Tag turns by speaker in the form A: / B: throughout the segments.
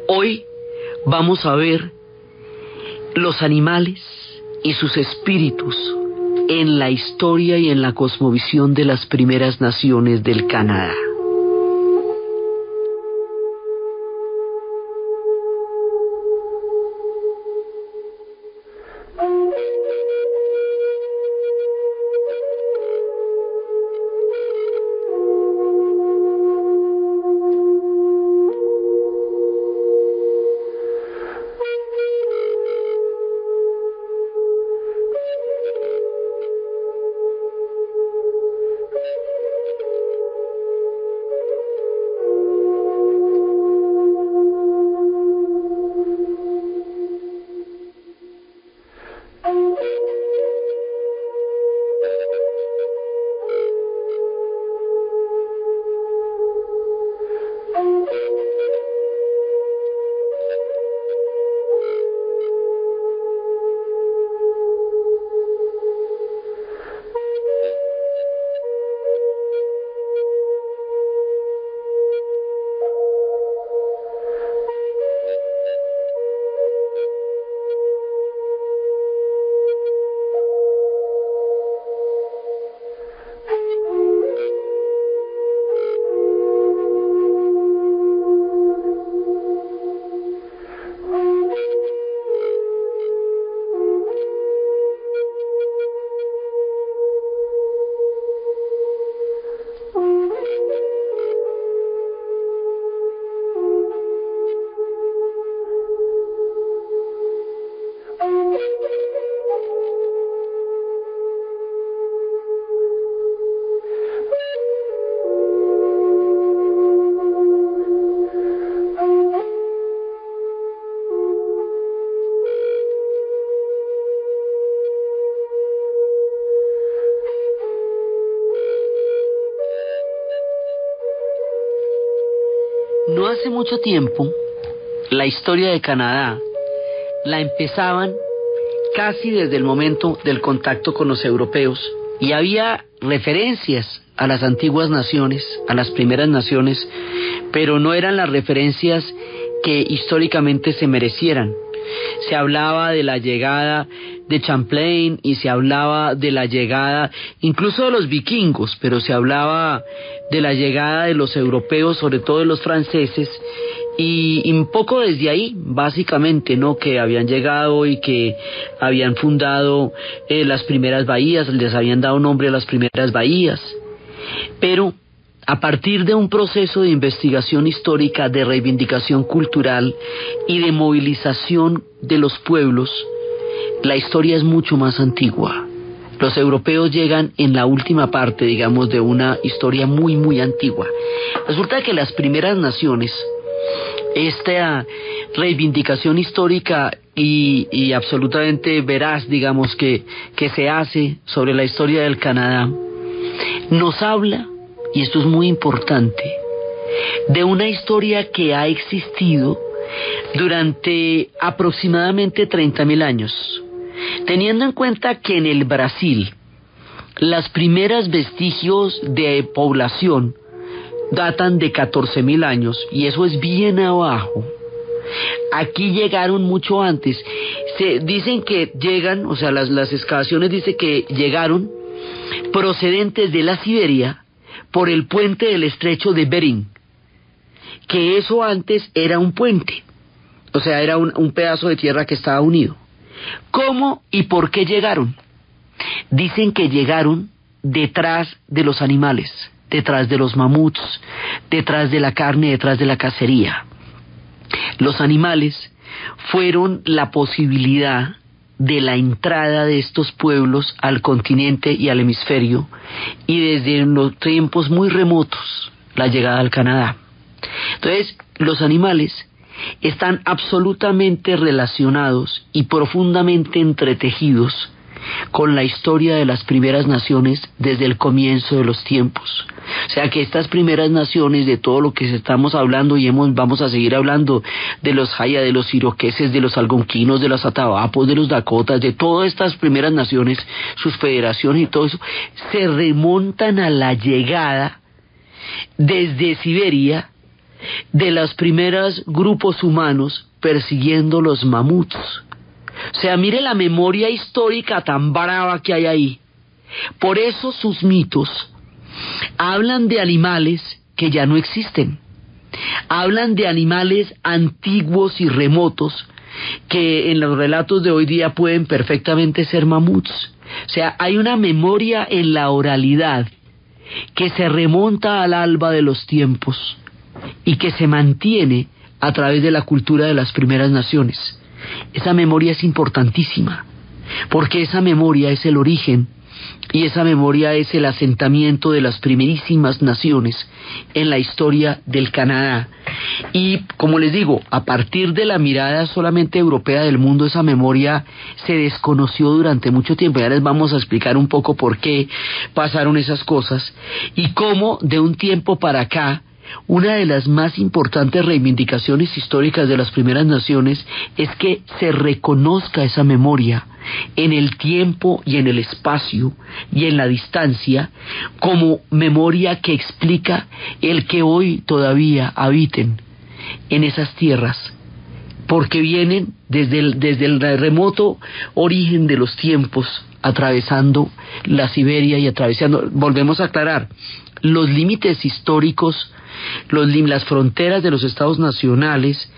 A: Hoy vamos a ver los animales y sus espíritus en la historia y en la cosmovisión de las primeras naciones del Canadá. No hace mucho tiempo, la historia de Canadá la empezaban casi desde el momento del contacto con los europeos, y había referencias a las antiguas naciones, a las primeras naciones, pero no eran las referencias que históricamente se merecieran. Se hablaba de la llegada de Champlain y se hablaba de la llegada incluso de los vikingos, pero se hablaba de la llegada de los europeos, sobre todo de los franceses, y un poco desde ahí, básicamente, ¿no? Que habían llegado y que habían fundado las primeras bahías, les habían dado nombre a las primeras bahías. Pero a partir de un proceso de investigación histórica, de reivindicación cultural y de movilización de los pueblos, la historia es mucho más antigua. Los europeos llegan en la última parte, digamos, de una historia muy, muy antigua. Resulta que las primeras naciones, esta reivindicación histórica y absolutamente veraz, digamos, que se hace sobre la historia del Canadá, nos habla, y esto es muy importante, de una historia que ha existido durante aproximadamente 30.000 años. Teniendo en cuenta que en el Brasil las primeras vestigios de población datan de 14.000 años, y eso es bien abajo. Aquí llegaron mucho antes. Se dicen que llegan, o sea, las excavaciones dicen que llegaron procedentes de la Siberia por el puente del estrecho de Bering, que eso antes era un puente, o sea, era un pedazo de tierra que estaba unido. ¿Cómo y por qué llegaron? Dicen que llegaron detrás de los animales, detrás de los mamuts, detrás de la carne, detrás de la cacería. Los animales fueron la posibilidad de la entrada de estos pueblos al continente y al hemisferio, y desde los tiempos muy remotos, la llegada al Canadá. Entonces, los animales están absolutamente relacionados y profundamente entretejidos con la historia de las primeras naciones desde el comienzo de los tiempos. O sea que estas primeras naciones, de todo lo que estamos hablando y vamos a seguir hablando, de los Jaya, de los iroqueses, de los algonquinos, de los atavapos, de los dakotas, de todas estas primeras naciones, sus federaciones y todo eso, se remontan a la llegada desde Siberia de los primeros grupos humanos persiguiendo los mamuts. O sea, mire la memoria histórica tan brava que hay ahí. Por eso sus mitos hablan de animales que ya no existen. Hablan de animales antiguos y remotos que en los relatos de hoy día pueden perfectamente ser mamuts. O sea, hay una memoria en la oralidad que se remonta al alba de los tiempos y que se mantiene a través de la cultura de las primeras naciones. Esa memoria es importantísima, porque esa memoria es el origen y esa memoria es el asentamiento de las primerísimas naciones en la historia del Canadá. Y como les digo, a partir de la mirada solamente europea del mundo, esa memoria se desconoció durante mucho tiempo. Ya les vamos a explicar un poco por qué pasaron esas cosas y cómo de un tiempo para acá una de las más importantes reivindicaciones históricas de las primeras naciones es que se reconozca esa memoria en el tiempo y en el espacio y en la distancia como memoria que explica el que hoy todavía habiten en esas tierras, porque vienen desde el remoto origen de los tiempos, atravesando la Siberia y atravesando, volvemos a aclarar, los límites históricos, las fronteras de los estados nacionales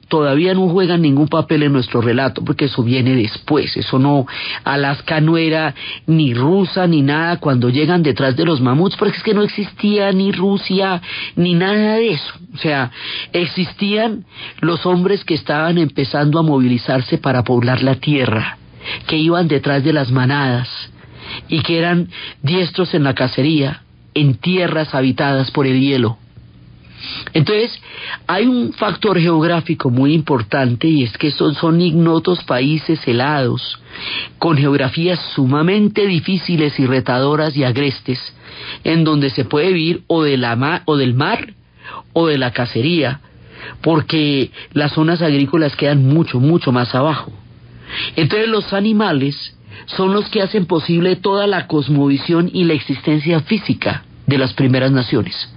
A: todavía no juegan ningún papel en nuestro relato, porque eso viene después. Eso no, Alaska no era ni rusa ni nada cuando llegan detrás de los mamuts, porque es que no existía ni Rusia ni nada de eso. O sea, existían los hombres que estaban empezando a movilizarse para poblar la tierra, que iban detrás de las manadas y que eran diestros en la cacería en tierras habitadas por el hielo. Entonces, hay un factor geográfico muy importante, y es que son ignotos países helados, con geografías sumamente difíciles y retadoras y agrestes, en donde se puede vivir o del mar o de la cacería, porque las zonas agrícolas quedan mucho, mucho más abajo. Entonces los animales son los que hacen posible toda la cosmovisión y la existencia física de las primeras naciones.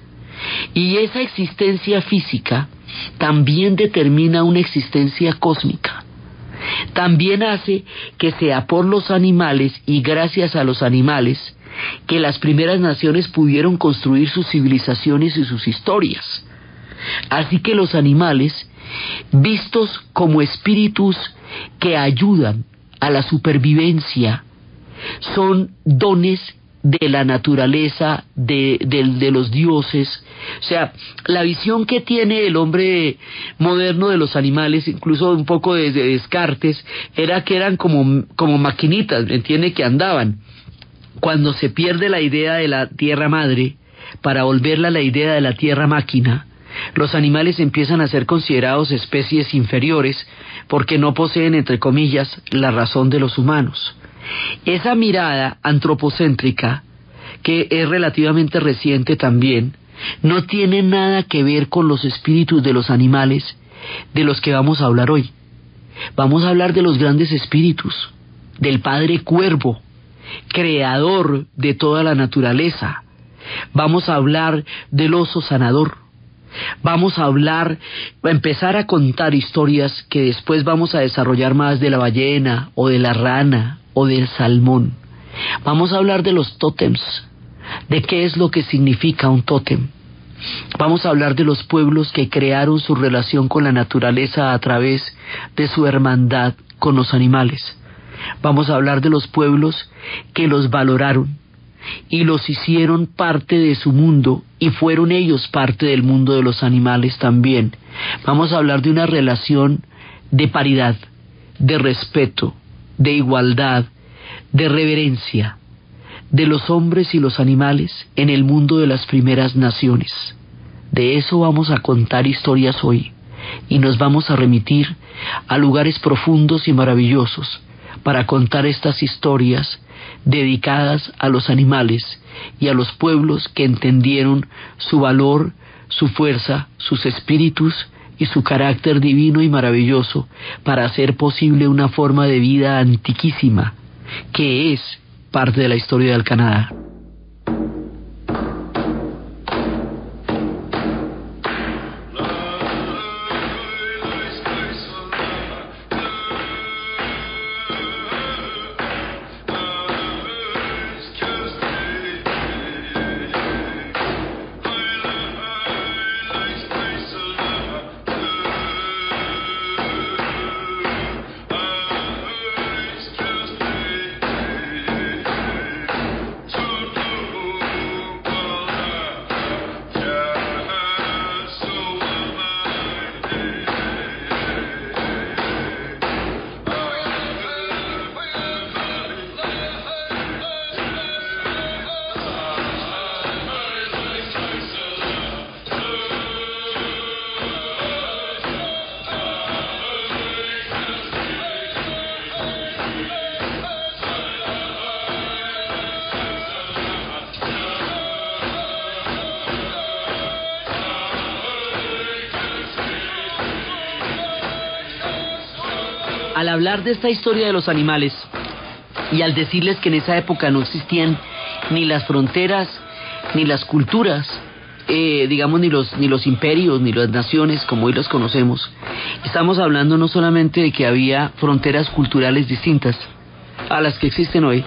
A: Y esa existencia física también determina una existencia cósmica. También hace que sea por los animales y gracias a los animales que las primeras naciones pudieron construir sus civilizaciones y sus historias. Así que los animales, vistos como espíritus que ayudan a la supervivencia, son dones de la naturaleza, de los dioses. O sea, la visión que tiene el hombre moderno de los animales, incluso un poco desde Descartes, era que eran como maquinitas, ¿me entiende? Que andaban. Cuando se pierde la idea de la tierra madre, para volverla a la idea de la tierra máquina, los animales empiezan a ser considerados especies inferiores porque no poseen, entre comillas, la razón de los humanos. Esa mirada antropocéntrica, que es relativamente reciente también, no tiene nada que ver con los espíritus de los animales de los que vamos a hablar hoy. Vamos a hablar de los grandes espíritus, del Padre Cuervo, creador de toda la naturaleza. Vamos a hablar del oso sanador. Vamos a empezar a contar historias que después vamos a desarrollar más, de la ballena o de la rana o del salmón. Vamos a hablar de los tótems, de qué es lo que significa un tótem. Vamos a hablar de los pueblos que crearon su relación con la naturaleza a través de su hermandad con los animales. Vamos a hablar de los pueblos que los valoraron y los hicieron parte de su mundo, y fueron ellos parte del mundo de los animales también. Vamos a hablar de una relación de paridad, de respeto, de igualdad, de reverencia de los hombres y los animales en el mundo de las primeras naciones. De eso vamos a contar historias hoy, y nos vamos a remitir a lugares profundos y maravillosos para contar estas historias dedicadas a los animales y a los pueblos que entendieron su valor, su fuerza, sus espíritus y su carácter divino y maravilloso para hacer posible una forma de vida antiquísima que es parte de la historia del Canadá. al hablar de esta historia de los animales y al decirles que en esa época no existían ni las fronteras, ni las culturas, digamos, ni los imperios, ni las naciones como hoy los conocemos, estamos hablando no solamente de que había fronteras culturales distintas a las que existen hoy,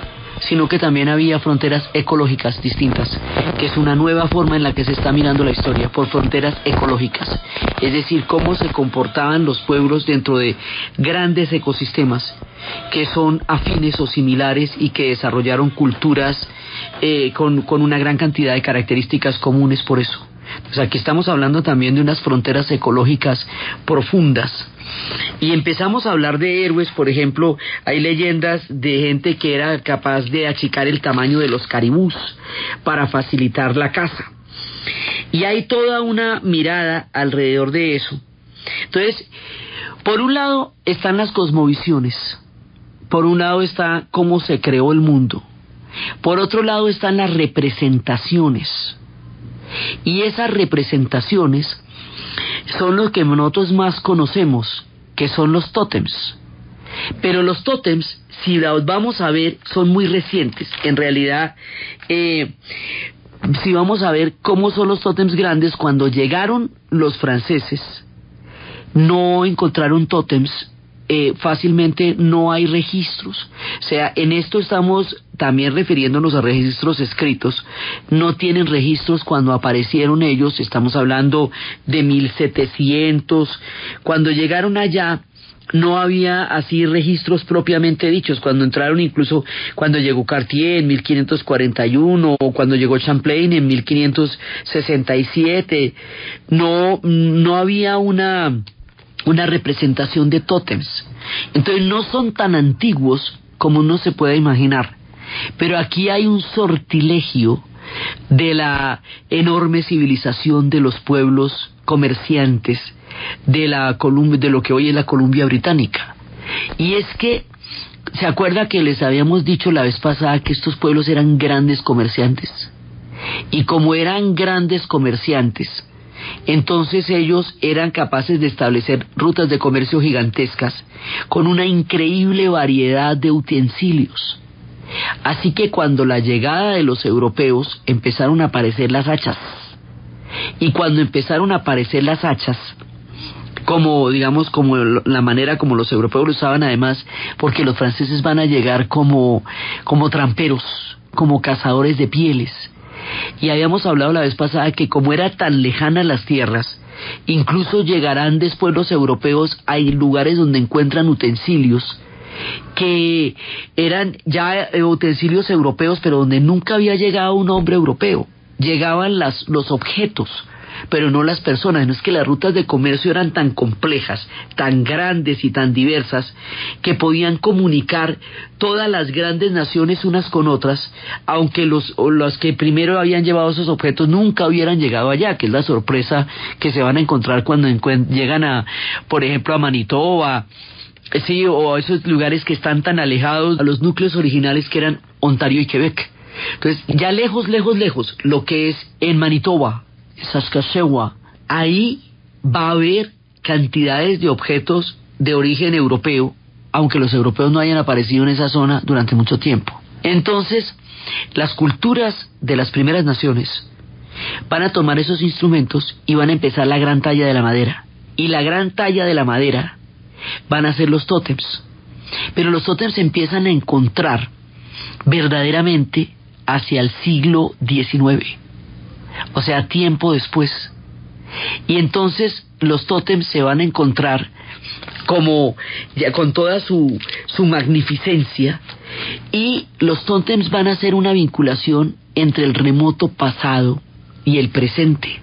A: sino que también había fronteras ecológicas distintas, que es una nueva forma en la que se está mirando la historia, por fronteras ecológicas, es decir, cómo se comportaban los pueblos dentro de grandes ecosistemas que son afines o similares y que desarrollaron culturas con una gran cantidad de características comunes por eso. Pues aquí estamos hablando también de unas fronteras ecológicas profundas. Y empezamos a hablar de héroes, por ejemplo, hay leyendas de gente que era capaz de achicar el tamaño de los caribús para facilitar la caza. Y hay toda una mirada alrededor de eso. Entonces, por un lado están las cosmovisiones, por un lado está cómo se creó el mundo, por otro lado están las representaciones. Y esas representaciones son los que nosotros más conocemos, que son los tótems. Pero los tótems, si los vamos a ver, son muy recientes. En realidad, si vamos a ver cómo son los tótems grandes, cuando llegaron los franceses, no encontraron tótems. Fácilmente no hay registros. O sea, en esto estamos también refiriéndonos a registros escritos. No tienen registros cuando aparecieron ellos, estamos hablando de 1700. Cuando llegaron allá no había así registros propiamente dichos. Cuando entraron, incluso cuando llegó Cartier en 1541 o cuando llegó Champlain en 1567, no había una representación de tótems. Entonces no son tan antiguos como uno se puede imaginar, pero aquí hay un sortilegio de la enorme civilización de los pueblos comerciantes de lo que hoy es la Columbia Británica. Y es que ¿se acuerda que les habíamos dicho la vez pasada que estos pueblos eran grandes comerciantes? Y como eran grandes comerciantes, entonces ellos eran capaces de establecer rutas de comercio gigantescas con una increíble variedad de utensilios. Así que cuando la llegada de los europeos empezaron a aparecer las hachas, y cuando empezaron a aparecer las hachas, como la manera como los europeos lo usaban, además porque los franceses van a llegar como tramperos, como cazadores de pieles. Y habíamos hablado la vez pasada que como era tan lejana las tierras, incluso llegarán después los europeos a lugares donde encuentran utensilios que eran ya utensilios europeos, pero donde nunca había llegado un hombre europeo. Llegaban los objetos, pero no las personas. No es que las rutas de comercio eran tan complejas, tan grandes y tan diversas, que podían comunicar todas las grandes naciones unas con otras, aunque los que primero habían llevado esos objetos nunca hubieran llegado allá, que es la sorpresa que se van a encontrar cuando llegan por ejemplo, a Manitoba, sí, o a esos lugares que están tan alejados a los núcleos originales que eran Ontario y Quebec. Entonces, ya lejos, lo que es en Manitoba, Saskatchewan, ahí va a haber cantidades de objetos de origen europeo, aunque los europeos no hayan aparecido en esa zona durante mucho tiempo. Entonces, las culturas de las primeras naciones van a tomar esos instrumentos y van a empezar la gran talla de la madera. Y la gran talla de la madera van a ser los tótems. Pero los tótems se empiezan a encontrar verdaderamente hacia el siglo XIX, o sea, tiempo después. Y entonces los tótems se van a encontrar como ya con toda su magnificencia, y los tótems van a ser una vinculación entre el remoto pasado y el presente.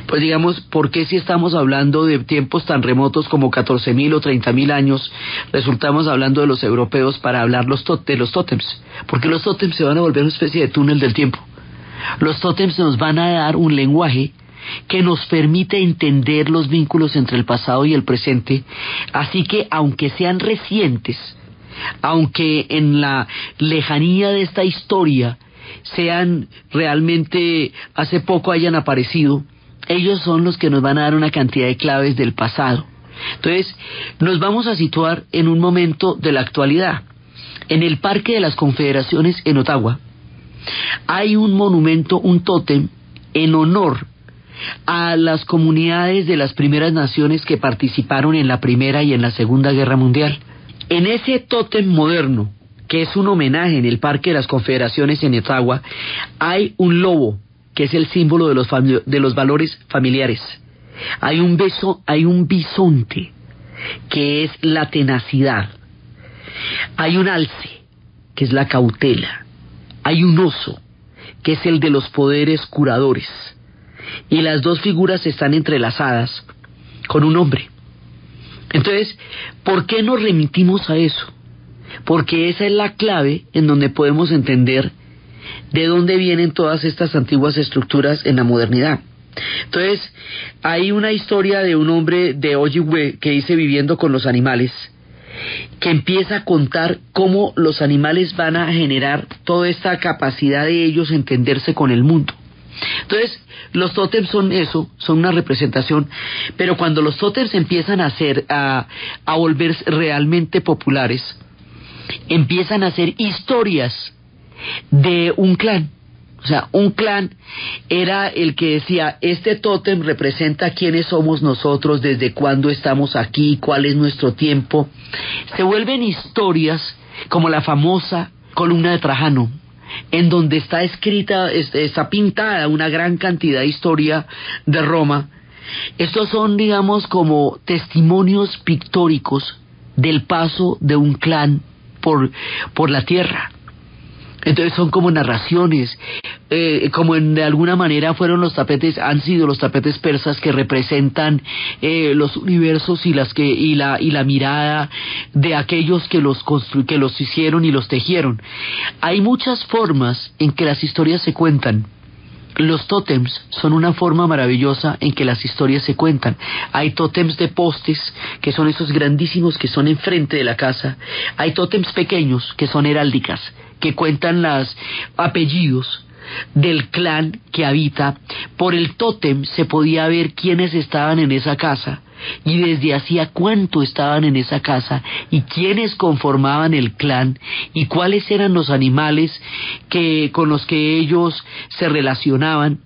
A: Pues digamos, ¿por qué si estamos hablando de tiempos tan remotos como 14.000 o 30.000 años, resultamos hablando de los europeos para hablar de los tótems? Porque los tótems se van a volver una especie de túnel del tiempo. Los tótems nos van a dar un lenguaje que nos permite entender los vínculos entre el pasado y el presente, así que aunque sean recientes, aunque en la lejanía de esta historia sean realmente hace poco hayan aparecido, ellos son los que nos van a dar una cantidad de claves del pasado. Entonces, nos vamos a situar en un momento de la actualidad. En el Parque de las Confederaciones en Ottawa hay un monumento, un tótem, en honor a las comunidades de las primeras naciones que participaron en la Primera y en la Segunda Guerra Mundial. En ese tótem moderno, que es un homenaje en el Parque de las Confederaciones en Ottawa, hay un lobo, que es el símbolo de los valores familiares. Hay un bisonte, que es la tenacidad. Hay un alce, que es la cautela. Hay un oso, que es el de los poderes curadores. Y las dos figuras están entrelazadas con un hombre. Entonces, ¿por qué nos remitimos a eso? Porque esa es la clave en donde podemos entender de dónde vienen todas estas antiguas estructuras en la modernidad. Entonces, hay una historia de un hombre de Ojibwe que dice Viviendo con los animales, que empieza a contar cómo los animales van a generar toda esta capacidad de ellos entenderse con el mundo. Entonces, los tótems son eso, son una representación, pero cuando los tótems empiezan a volverse realmente populares, empiezan a ser historias de un clan. O sea, un clan era el que decía, este tótem representa quiénes somos nosotros, desde cuándo estamos aquí, cuál es nuestro tiempo. Se vuelven historias como la famosa columna de Trajano, en donde está escrita, está pintada una gran cantidad de historia de Roma. Estos son, digamos, como testimonios pictóricos del paso de un clan por la tierra. Entonces son como narraciones, como de alguna manera han sido los tapetes persas que representan los universos y la mirada de aquellos que los hicieron y los tejieron. Hay muchas formas en que las historias se cuentan. Los tótems son una forma maravillosa en que las historias se cuentan. Hay tótems de postes, que son esos grandísimos que son enfrente de la casa. Hay tótems pequeños, que son heráldicas, que cuentan los apellidos del clan que habita. Por el tótem se podía ver quiénes estaban en esa casa y desde hacía cuánto estaban en esa casa y quiénes conformaban el clan y cuáles eran los animales con los que ellos se relacionaban.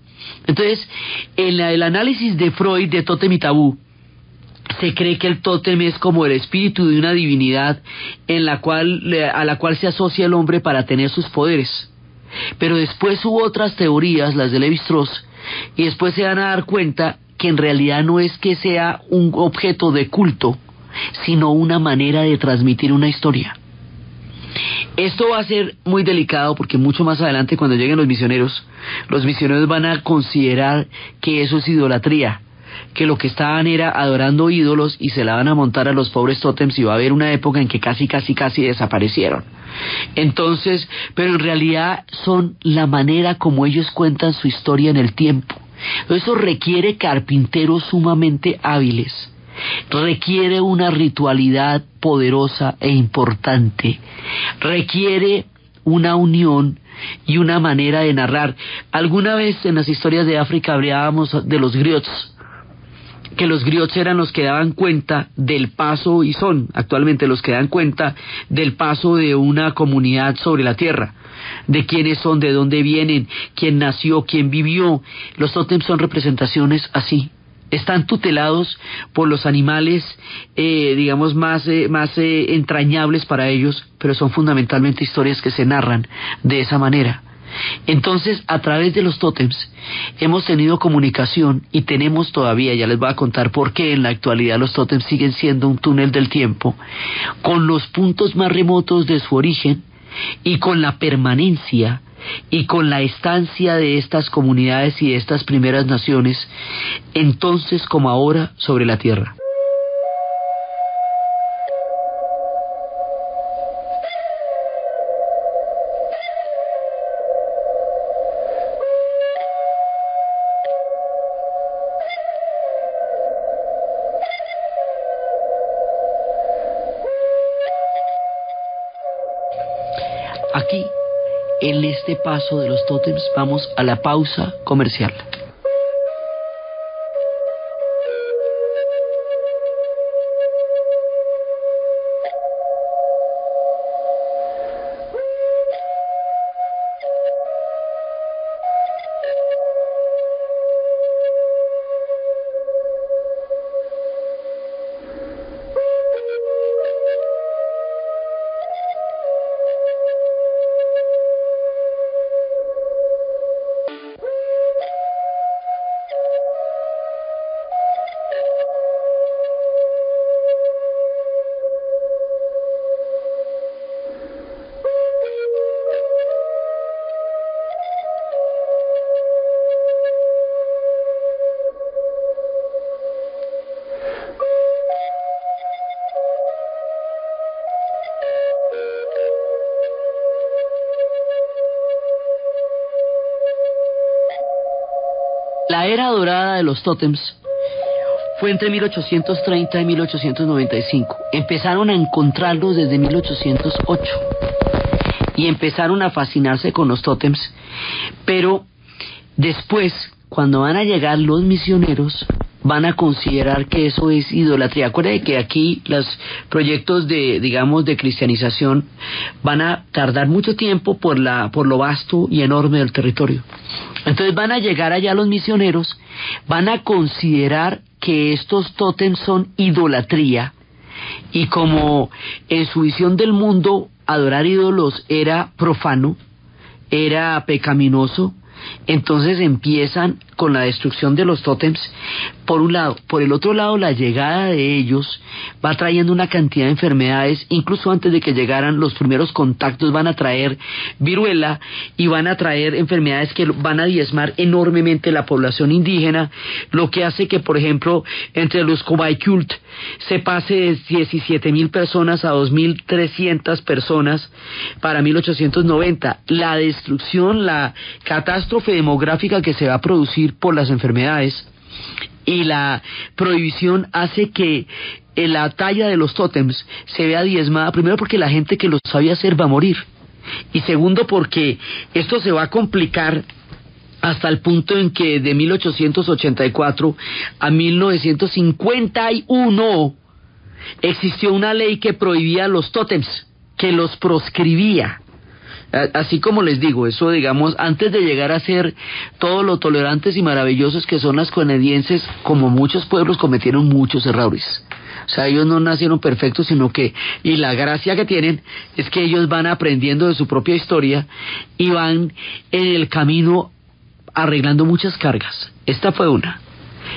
A: Entonces, en el análisis de Freud de Tótem y Tabú, se cree que el tótem es como el espíritu de una divinidad a la cual se asocia el hombre para tener sus poderes. Pero después hubo otras teorías, las de Lévi-Strauss, y después se van a dar cuenta que en realidad no es que sea un objeto de culto, sino una manera de transmitir una historia. Esto va a ser muy delicado porque mucho más adelante, cuando lleguen los misioneros van a considerar que eso es idolatría, que lo que estaban era adorando ídolos y se la van a montar a los pobres tótems, y va a haber una época en que casi desaparecieron. Entonces, pero en realidad son la manera como ellos cuentan su historia en el tiempo. Eso requiere carpinteros sumamente hábiles, requiere una ritualidad poderosa e importante, requiere una unión y una manera de narrar. Alguna vez en las historias de África hablábamos de los griots, que los griots eran los que daban cuenta del paso, y son actualmente los que dan cuenta del paso de una comunidad sobre la tierra, de quiénes son, de dónde vienen, quién nació, quién vivió. Los tótems son representaciones así, están tutelados por los animales, digamos, más entrañables para ellos, pero son fundamentalmente historias que se narran de esa manera. Entonces, a través de los tótems hemos tenido comunicación y tenemos todavía, ya les voy a contar por qué en la actualidad los tótems siguen siendo un túnel del tiempo, con los puntos más remotos de su origen y con la permanencia y con la estancia de estas comunidades y de estas primeras naciones, entonces como ahora, sobre la tierra. Aquí, en este paso de los tótems, vamos a la pausa comercial. La era dorada de los tótems fue entre 1830 y 1895. Empezaron a encontrarlos desde 1808 y empezaron a fascinarse con los tótems, pero después, cuando van a llegar los misioneros, van a considerar que eso es idolatría. Acuérdense que aquí los proyectos de, digamos, de cristianización van a tardar mucho tiempo por lo vasto y enorme del territorio. Entonces van a llegar allá los misioneros, van a considerar que estos tótems son idolatría, y como en su visión del mundo adorar ídolos era profano, era pecaminoso, entonces empiezan con la destrucción de los tótems, por un lado. Por el otro lado, la llegada de ellos va trayendo una cantidad de enfermedades. Incluso antes de que llegaran los primeros contactos, van a traer viruela y van a traer enfermedades que van a diezmar enormemente la población indígena, lo que hace que, por ejemplo, entre los Cobaycult se pase de 17,000 personas a 2,300 personas para 1890. La destrucción, la catástrofe demográfica que se va a producir por las enfermedades y la prohibición hace que la talla de los tótems se vea diezmada, primero porque la gente que los sabía hacer va a morir, y segundo porque esto se va a complicar hasta el punto en que de 1884 a 1951 existió una ley que prohibía los tótems, que los proscribía. Así como les digo, eso, digamos, antes de llegar a ser todo lo tolerantes y maravillosos que son las canadienses, como muchos pueblos cometieron muchos errores. O sea, ellos no nacieron perfectos, sino que, y la gracia que tienen es que ellos van aprendiendo de su propia historia y van en el camino arreglando muchas cargas. Esta fue una,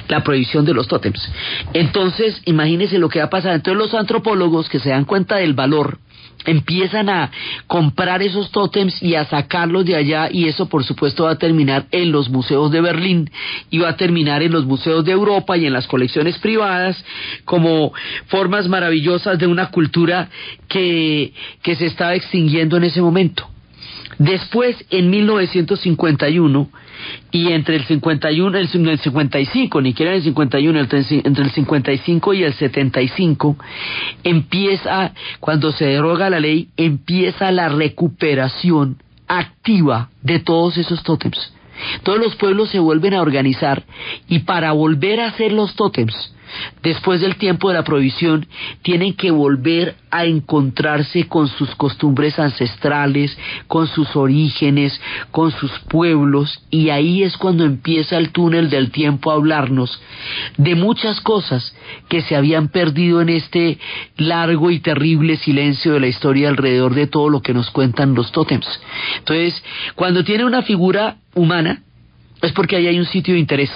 A: la prohibición de los tótems. Entonces, imagínense lo que va a pasar. Entonces los antropólogos, que se dan cuenta del valor, empiezan a comprar esos tótems y a sacarlos de allá, y eso por supuesto va a terminar en los museos de Berlín y va a terminar en los museos de Europa y en las colecciones privadas como formas maravillosas de una cultura que se estaba extinguiendo en ese momento. Después, en 1951, y entre el 55, ni siquiera el 51, entre el 55 y el 75, empieza, cuando se deroga la ley, empieza la recuperación activa de todos esos tótems. Todos los pueblos se vuelven a organizar, y para volver a hacer los tótems, después del tiempo de la prohibición, tienen que volver a encontrarse con sus costumbres ancestrales, con sus orígenes, con sus pueblos, y ahí es cuando empieza el túnel del tiempo a hablarnos de muchas cosas que se habían perdido en este largo y terrible silencio de la historia alrededor de todo lo que nos cuentan los tótems. Entonces, cuando tiene una figura humana, es porque ahí hay un sitio de interés.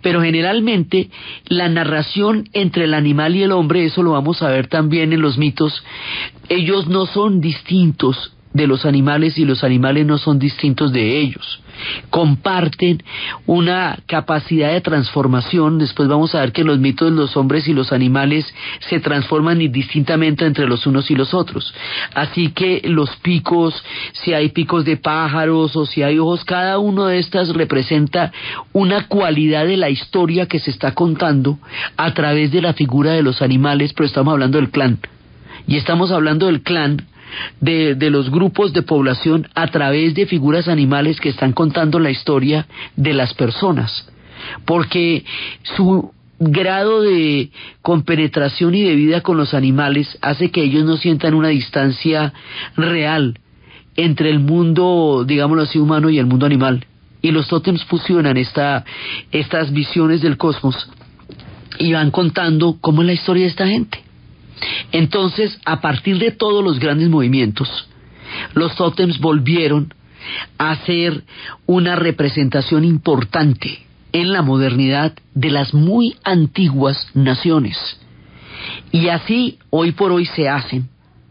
A: Pero generalmente la narración entre el animal y el hombre, eso lo vamos a ver también en los mitos, ellos no son distintos de los animales y los animales no son distintos de ellos. Comparten una capacidad de transformación. Después vamos a ver que en los mitos los hombres y los animales se transforman indistintamente entre los unos y los otros. Así que los picos, si hay picos de pájaros o si hay ojos, cada uno de estas representa una cualidad de la historia que se está contando a través de la figura de los animales, pero estamos hablando del clan. Y estamos hablando del clan de los grupos de población a través de figuras animales que están contando la historia de las personas, porque su grado de compenetración y de vida con los animales hace que ellos no sientan una distancia real entre el mundo, digámoslo así, humano y el mundo animal. Y los tótems fusionan estas visiones del cosmos y van contando cómo es la historia de esta gente. Entonces, a partir de todos los grandes movimientos, los tótems volvieron a ser una representación importante en la modernidad de las muy antiguas naciones. Y así, hoy por hoy, se hacen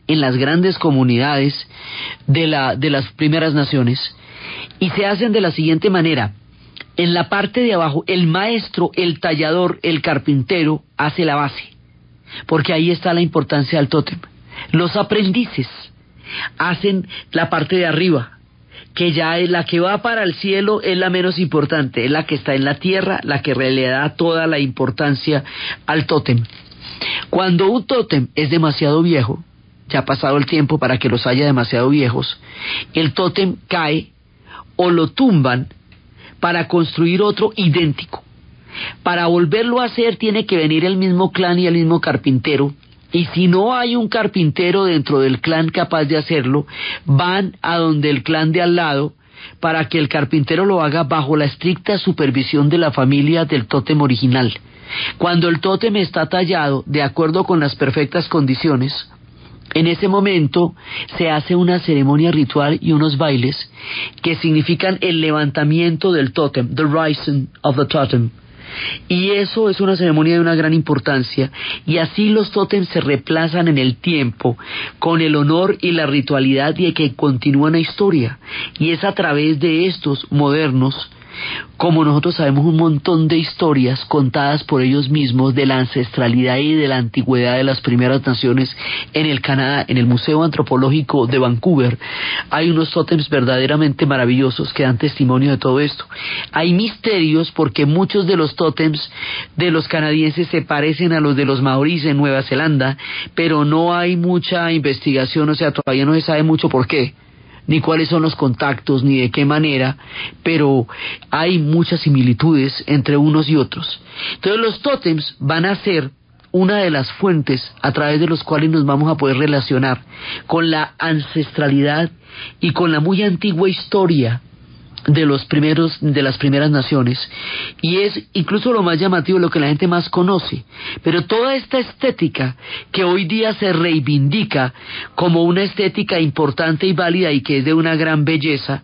A: en las grandes comunidades de las primeras naciones, y se hacen de la siguiente manera. En la parte de abajo, el maestro, el tallador, el carpintero hace la base, porque ahí está la importancia del tótem. Los aprendices hacen la parte de arriba, que ya es la que va para el cielo, es la menos importante, es la que está en la tierra, la que le da toda la importancia al tótem. Cuando un tótem es demasiado viejo, ya ha pasado el tiempo para que los haya demasiado viejos, el tótem cae o lo tumban para construir otro idéntico. Para volverlo a hacer tiene que venir el mismo clan y el mismo carpintero, y si no hay un carpintero dentro del clan capaz de hacerlo, van a donde el clan de al lado para que el carpintero lo haga bajo la estricta supervisión de la familia del tótem original. Cuando el tótem está tallado de acuerdo con las perfectas condiciones, en ese momento se hace una ceremonia ritual y unos bailes que significan el levantamiento del tótem, the rising of the totem. Y eso es una ceremonia de una gran importancia, y así los tótems se reemplazan en el tiempo con el honor y la ritualidad de que continúa la historia, y es a través de estos modernos como nosotros sabemos un montón de historias contadas por ellos mismos de la ancestralidad y de la antigüedad de las primeras naciones en el Canadá. En el Museo Antropológico de Vancouver hay unos tótems verdaderamente maravillosos que dan testimonio de todo esto. Hay misterios porque muchos de los tótems de los canadienses se parecen a los de los maoríes en Nueva Zelanda, pero no hay mucha investigación, o sea, todavía no se sabe mucho por qué, ni cuáles son los contactos, ni de qué manera, pero hay muchas similitudes entre unos y otros. Entonces los tótems van a ser una de las fuentes a través de los cuales nos vamos a poder relacionar con la ancestralidad y con la muy antigua historia de las primeras naciones, y es incluso lo más llamativo, lo que la gente más conoce. Pero toda esta estética que hoy día se reivindica como una estética importante y válida y que es de una gran belleza,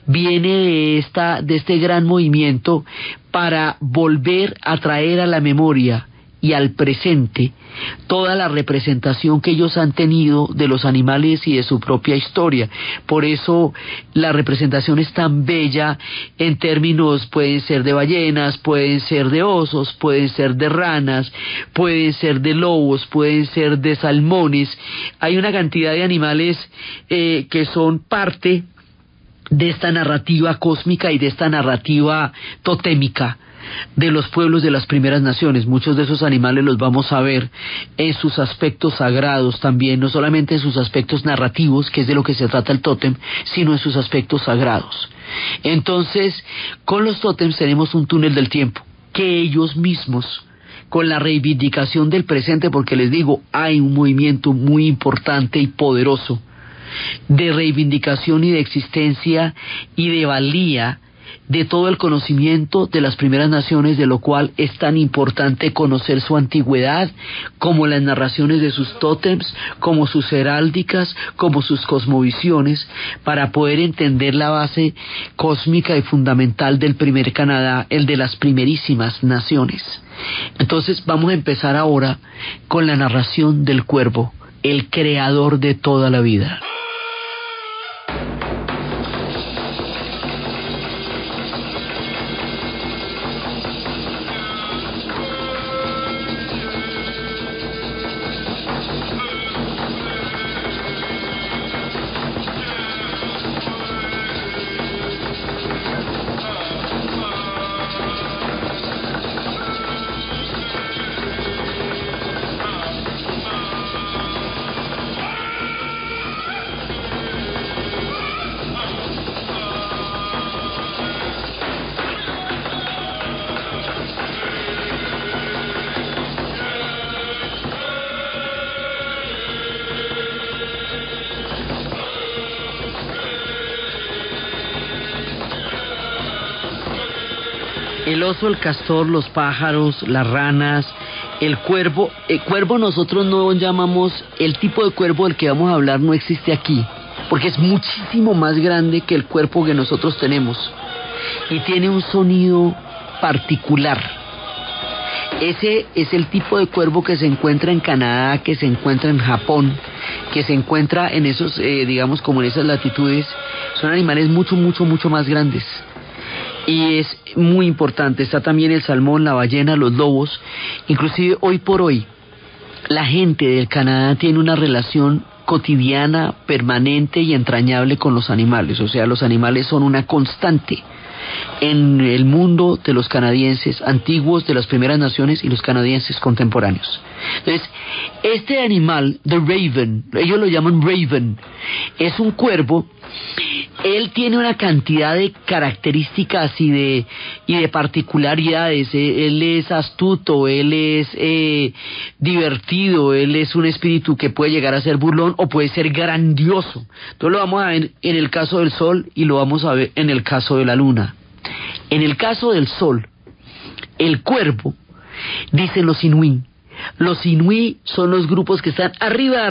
A: viene de este gran movimiento para volver a traer a la memoria y al presente toda la representación que ellos han tenido de los animales y de su propia historia. Por eso la representación es tan bella en términos, pueden ser de ballenas, pueden ser de osos, pueden ser de ranas, pueden ser de lobos, pueden ser de salmones. Hay una cantidad de animales que son parte de esta narrativa cósmica y de esta narrativa totémica de los pueblos de las primeras naciones. Muchos de esos animales los vamos a ver en sus aspectos sagrados también, no solamente en sus aspectos narrativos, que es de lo que se trata el tótem, sino en sus aspectos sagrados. Entonces, con los tótems tenemos un túnel del tiempo, que ellos mismos, con la reivindicación del presente, porque les digo, hay un movimiento muy importante y poderoso de reivindicación y de existencia y de valía de todo el conocimiento de las primeras naciones, de lo cual es tan importante conocer su antigüedad, como las narraciones de sus tótems, como sus heráldicas, como sus cosmovisiones, para poder entender la base cósmica y fundamental del primer Canadá, el de las primerísimas naciones. Entonces vamos a empezar ahora con la narración del cuervo, el creador de toda la vida. El oso, el castor, los pájaros, las ranas, el cuervo. El cuervo nosotros no llamamos, el tipo de cuervo del que vamos a hablar no existe aquí, porque es muchísimo más grande que el cuervo que nosotros tenemos y tiene un sonido particular. Ese es el tipo de cuervo que se encuentra en Canadá, que se encuentra en Japón, que se encuentra en esos, digamos, como en esas latitudes. Son animales mucho más grandes. Y es muy importante. Está también el salmón, la ballena, los lobos. Inclusive hoy por hoy la gente del Canadá tiene una relación cotidiana, permanente y entrañable con los animales. O sea, los animales son una constante en el mundo de los canadienses antiguos, de las primeras naciones, y los canadienses contemporáneos. Entonces, este animal, the raven, ellos lo llaman raven, es un cuervo. Él tiene una cantidad de características y de particularidades. Él es astuto, él es divertido, él es un espíritu que puede llegar a ser burlón o puede ser grandioso. Entonces lo vamos a ver en el caso del sol y lo vamos a ver en el caso de la luna. En el caso del sol, el cuervo, dicen los inuit. Los inuit son los grupos que están arriba.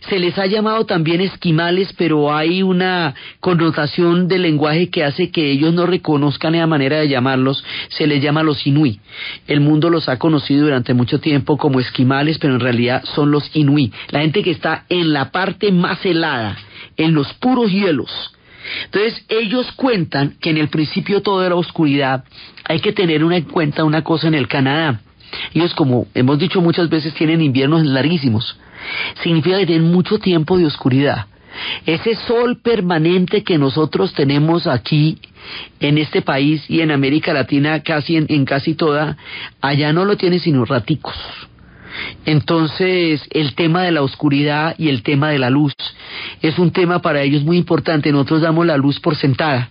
A: Se les ha llamado también esquimales, pero hay una connotación del lenguaje que hace que ellos no reconozcan esa manera de llamarlos. Se les llama los inuit. El mundo los ha conocido durante mucho tiempo como esquimales, pero en realidad son los inuit. La gente que está en la parte más helada, en los puros hielos. Entonces ellos cuentan que en el principio todo era oscuridad. Hay que tener en cuenta una cosa en el Canadá. Ellos, como hemos dicho muchas veces, tienen inviernos larguísimos. Significa que tienen mucho tiempo de oscuridad. Ese sol permanente que nosotros tenemos aquí en este país y en América Latina, casi en casi toda, allá no lo tienen sino raticos. Entonces el tema de la oscuridad y el tema de la luz es un tema para ellos muy importante. Nosotros damos la luz por sentada,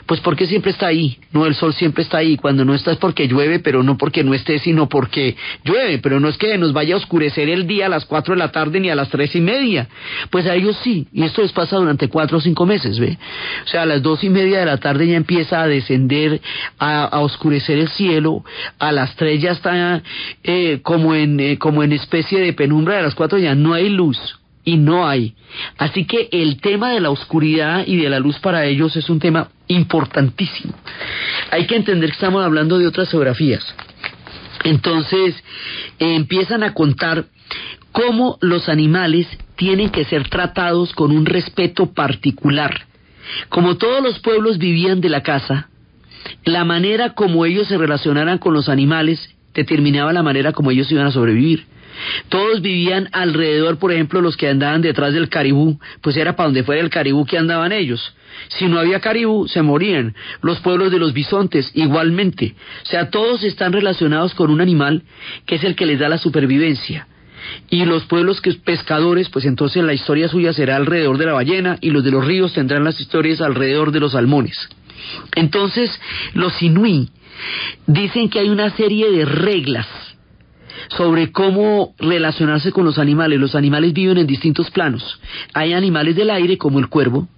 A: pues porque siempre está ahí, no, el sol siempre está ahí. Cuando no está es porque llueve, pero no porque no esté, sino porque llueve. Pero no es que nos vaya a oscurecer el día a las 4 de la tarde ni a las 3:30. Pues a ellos sí, y esto les pasa durante 4 o 5 meses, ¿ve? O sea, a las 2:30 de la tarde ya empieza a descender, a oscurecer el cielo. A las 3 ya está como en especie de penumbra. A las 4 ya no hay luz. Y no hay. Así que el tema de la oscuridad y de la luz para ellos es un tema importantísimo. Hay que entender que estamos hablando de otras geografías. Entonces empiezan a contar cómo los animales tienen que ser tratados con un respeto particular. Como todos los pueblos vivían de la caza, la manera como ellos se relacionaran con los animales determinaba la manera como ellos iban a sobrevivir. Todos vivían alrededor, por ejemplo, los que andaban detrás del caribú, pues era para donde fuera el caribú que andaban ellos. Si no había caribú, se morían. Los pueblos de los bisontes, igualmente. O sea, todos están relacionados con un animal que es el que les da la supervivencia. Y los pueblos que pescadores, pues entonces la historia suya será alrededor de la ballena, y los de los ríos tendrán las historias alrededor de los salmones. Entonces, los inuit dicen que hay una serie de reglas sobre cómo relacionarse con los animales. Los animales viven en distintos planos. Hay animales del aire como el cuervo,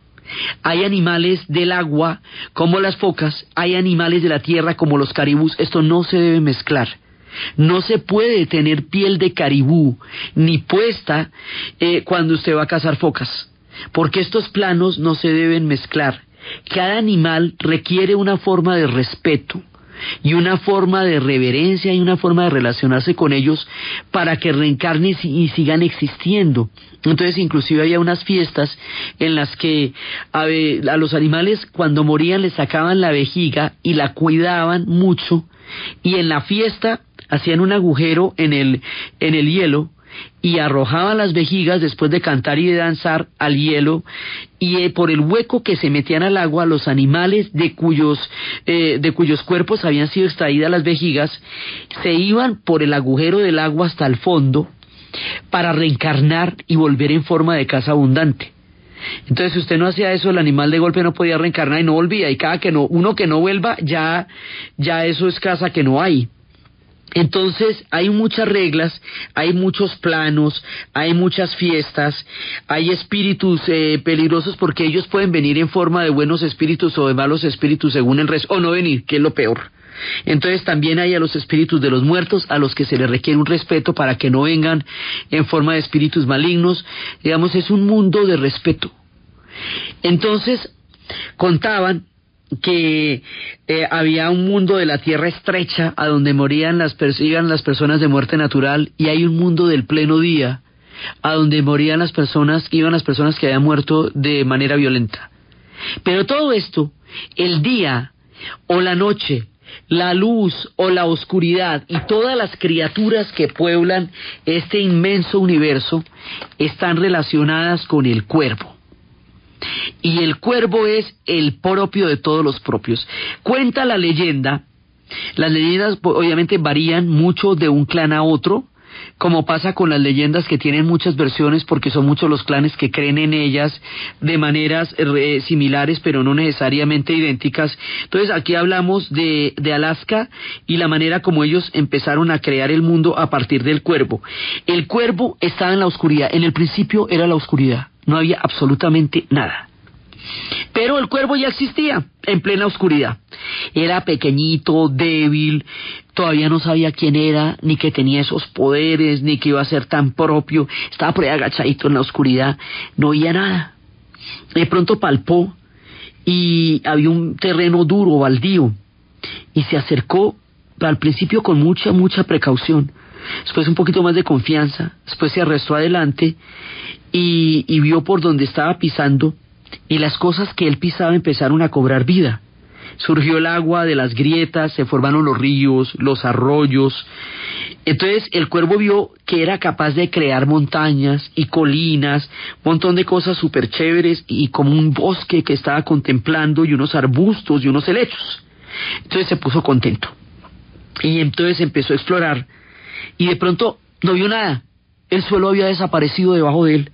A: hay animales del agua como las focas, hay animales de la tierra como los caribús. Esto no se debe mezclar. No se puede tener piel de caribú ni puesta cuando usted va a cazar focas, porque estos planos no se deben mezclar. Cada animal requiere una forma de respeto y una forma de reverencia y una forma de relacionarse con ellos para que reencarnen y sigan existiendo. Entonces inclusive había unas fiestas en las que a los animales cuando morían les sacaban la vejiga y la cuidaban mucho, y en la fiesta hacían un agujero en el hielo y arrojaban las vejigas después de cantar y de danzar al hielo, y por el hueco que se metían al agua, los animales de cuyos cuerpos habían sido extraídas las vejigas se iban por el agujero del agua hasta el fondo para reencarnar y volver en forma de caza abundante. Entonces, si usted no hacía eso, el animal de golpe no podía reencarnar y no volvía, y cada uno que no vuelva, ya eso es caza que no hay. Entonces hay muchas reglas, hay muchos planos, hay muchas fiestas, hay espíritus peligrosos, porque ellos pueden venir en forma de buenos espíritus o de malos espíritus según el resto, o no venir, que es lo peor. Entonces también hay a los espíritus de los muertos, a los que se les requiere un respeto para que no vengan en forma de espíritus malignos. Digamos, es un mundo de respeto. Entonces contaban que había un mundo de la tierra estrecha a donde iban las personas de muerte natural, y hay un mundo del pleno día a donde iban las personas que habían muerto de manera violenta. Pero todo esto, el día o la noche la luz o la oscuridad y todas las criaturas que pueblan este inmenso universo están relacionadas con el cuervo. Y el cuervo es el propio de todos los propios. Cuenta la leyenda, las leyendas obviamente varían mucho de un clan a otro, como pasa con las leyendas que tienen muchas versiones porque son muchos los clanes que creen en ellas de maneras similares pero no necesariamente idénticas. Entonces aquí hablamos de Alaska y la manera como ellos empezaron a crear el mundo a partir del cuervo. El cuervo estaba en la oscuridad, en el principio era la oscuridad, no había absolutamente nada. Pero el cuervo ya existía en plena oscuridad. Era pequeñito, débil, todavía no sabía quién era, ni que tenía esos poderes, ni que iba a ser tan propio. Estaba por ahí agachadito en la oscuridad, no oía nada. De pronto palpó y había un terreno duro, baldío, y se acercó al principio con mucha precaución. Después un poquito más de confianza, después se arrastró adelante y vio por donde estaba pisando. Y las cosas que él pisaba empezaron a cobrar vida. Surgió el agua de las grietas, se formaron los ríos, los arroyos. Entonces el cuervo vio que era capaz de crear montañas y colinas, un montón de cosas súper chéveres y como un bosque que estaba contemplando y unos arbustos y unos helechos. Entonces se puso contento. Y entonces empezó a explorar y de pronto no vio nada. El suelo había desaparecido debajo de él.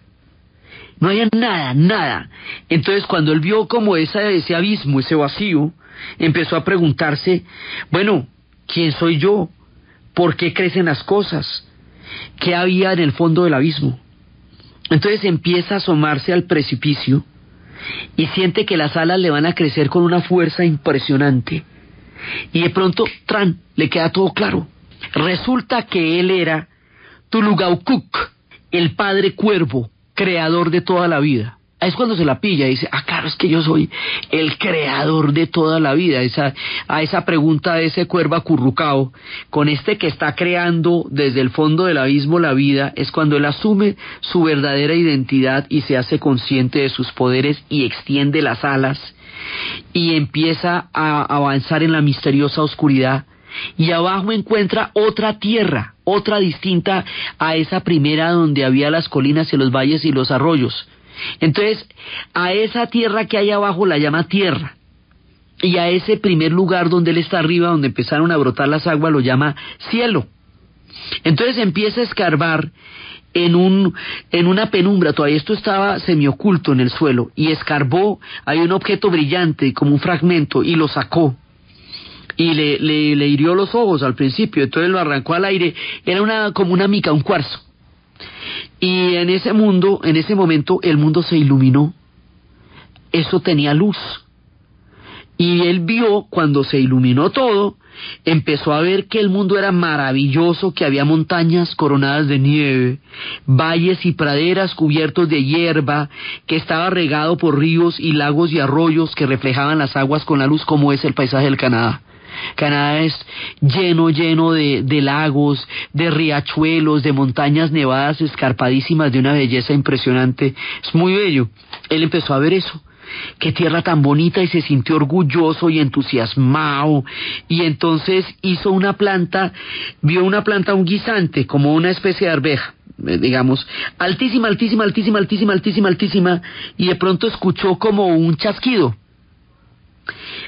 A: No había nada. Entonces cuando él vio como ese abismo, ese vacío, empezó a preguntarse, bueno, ¿quién soy yo? ¿Por qué crecen las cosas? ¿Qué había en el fondo del abismo? Entonces empieza a asomarse al precipicio y siente que las alas le van a crecer con una fuerza impresionante. Y de pronto, ¡tran!, le queda todo claro. Resulta que él era Tulugaukuk, el padre cuervo, creador de toda la vida. Es cuando se la pilla y dice, claro, es que yo soy el creador de toda la vida. A esa pregunta de ese cuervo acurrucado, con este que está creando desde el fondo del abismo la vida, es cuando él asume su verdadera identidad y se hace consciente de sus poderes y extiende las alas y empieza a avanzar en la misteriosa oscuridad. Y abajo encuentra otra tierra, otra distinta a esa primera donde había las colinas y los valles y los arroyos. Entonces, a esa tierra que hay abajo la llama tierra. Y a ese primer lugar donde él está arriba, donde empezaron a brotar las aguas, lo llama cielo. Entonces empieza a escarbar en una penumbra, todavía esto estaba semioculto en el suelo, y escarbó, hay un objeto brillante, como un fragmento, y lo sacó. Y le hirió los ojos al principio, entonces lo arrancó al aire, era como una mica, un cuarzo. Y en ese momento, el mundo se iluminó. Eso tenía luz. Y él vio, cuando se iluminó todo, empezó a ver que el mundo era maravilloso, que había montañas coronadas de nieve, valles y praderas cubiertos de hierba, que estaba regado por ríos y lagos y arroyos que reflejaban las aguas con la luz, como es el paisaje del Canadá. Canadá es lleno de lagos, de riachuelos, de montañas nevadas escarpadísimas de una belleza impresionante. Es muy bello. Él empezó a ver eso. Qué tierra tan bonita, y se sintió orgulloso y entusiasmado, y entonces hizo una planta, vio una planta, un guisante, como una especie de arveja, digamos, altísima, y de pronto escuchó como un chasquido,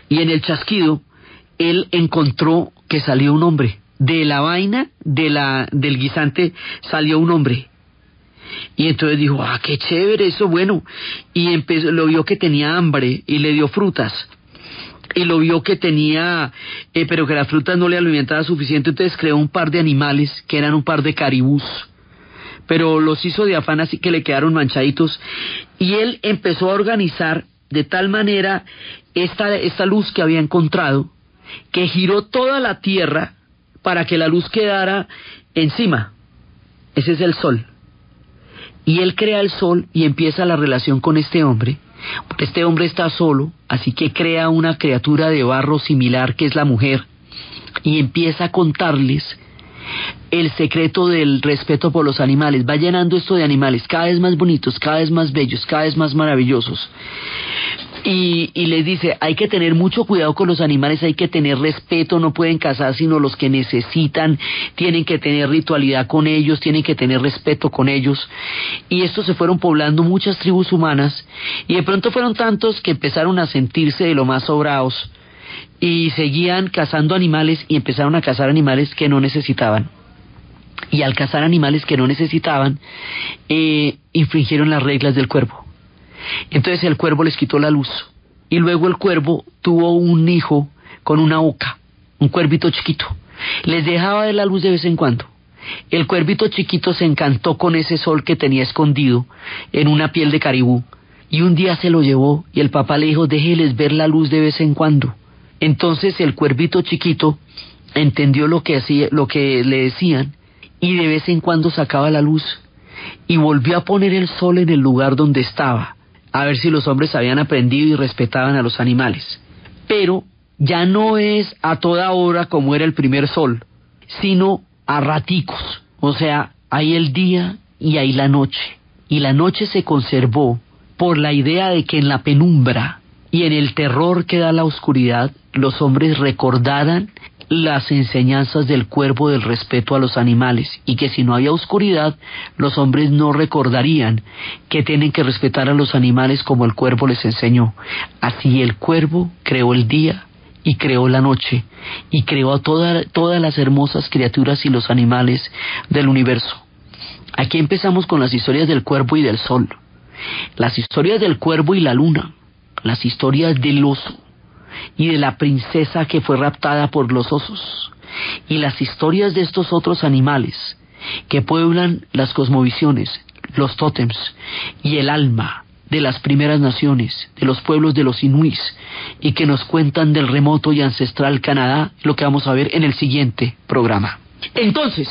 A: y en el chasquido él encontró que salió un hombre. De la vaina del guisante salió un hombre. Y entonces dijo, qué chévere eso, bueno. Y lo vio que tenía hambre y le dio frutas. Y lo vio que tenía, pero que las frutas no le alimentaban suficiente, entonces creó un par de animales, que eran un par de caribús. Pero los hizo de afán, así que le quedaron manchaditos. Y él empezó a organizar de tal manera esta luz que había encontrado, que giró toda la tierra para que la luz quedara encima. Ese es el sol. Y él crea el sol y empieza la relación con este hombre. Este hombre está solo, así que crea una criatura de barro similar, que es la mujer, y empieza a contarles el secreto del respeto por los animales. Va llenando esto de animales cada vez más bonitos, cada vez más bellos, cada vez más maravillosos. y les dice, hay que tener mucho cuidado con los animales, hay que tener respeto, no pueden cazar sino los que necesitan, tienen que tener ritualidad con ellos, tienen que tener respeto con ellos. Y estos se fueron poblando muchas tribus humanas, y de pronto fueron tantos que empezaron a sentirse de lo más sobrados, y seguían cazando animales, y empezaron a cazar animales que no necesitaban. Y al cazar animales que no necesitaban, infringieron las reglas del cuervo. Entonces el cuervo les quitó la luz, y luego el cuervo tuvo un hijo con una oca, un cuervito chiquito. Les dejaba de la luz de vez en cuando. El cuervito chiquito se encantó con ese sol que tenía escondido en una piel de caribú, y un día se lo llevó, y el papá le dijo, déjeles ver la luz de vez en cuando. Entonces el cuervito chiquito entendió lo que le decían, y de vez en cuando sacaba la luz, y volvió a poner el sol en el lugar donde estaba, a ver si los hombres habían aprendido y respetaban a los animales. Pero ya no es a toda hora como era el primer sol, sino a raticos, o sea, hay el día y hay la noche. Y la noche se conservó por la idea de que en la penumbra y en el terror que da la oscuridad, los hombres recordaran las enseñanzas del cuervo del respeto a los animales, y que si no había oscuridad, los hombres no recordarían que tienen que respetar a los animales como el cuervo les enseñó. Así el cuervo creó el día y creó la noche, y creó a todas las hermosas criaturas y los animales del universo. Aquí empezamos con las historias del cuervo y del sol, las historias del cuervo y la luna, las historias del oso y de la princesa que fue raptada por los osos, y las historias de estos otros animales que pueblan las cosmovisiones, los tótems y el alma de las primeras naciones, de los pueblos de los inuís, y que nos cuentan del remoto y ancestral Canadá, lo que vamos a ver en el siguiente programa. Entonces,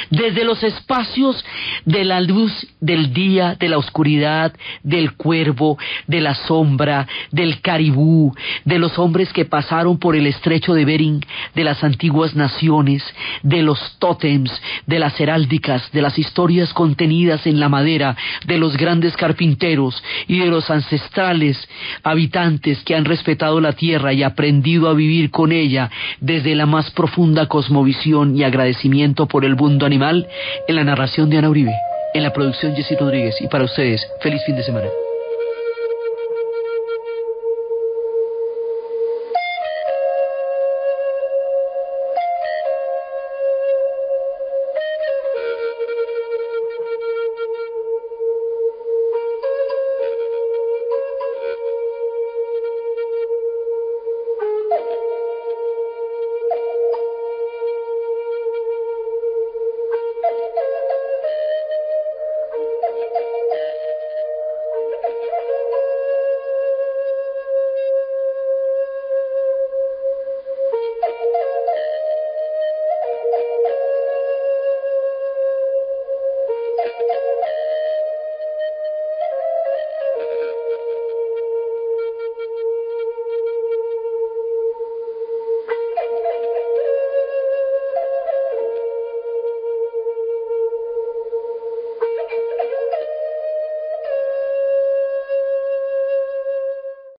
A: desde los espacios de la luz del día, de la oscuridad, del cuervo, de la sombra, del caribú, de los hombres que pasaron por el estrecho de Bering, de las antiguas naciones, de los tótems, de las heráldicas, de las historias contenidas en la madera, de los grandes carpinteros y de los ancestrales habitantes que han respetado la tierra y aprendido a vivir con ella desde la más profunda cosmovisión y agradecimiento por el mundo animal, en la narración de Ana Uribe, en la producción Jessy Rodríguez, y para ustedes, feliz fin de semana.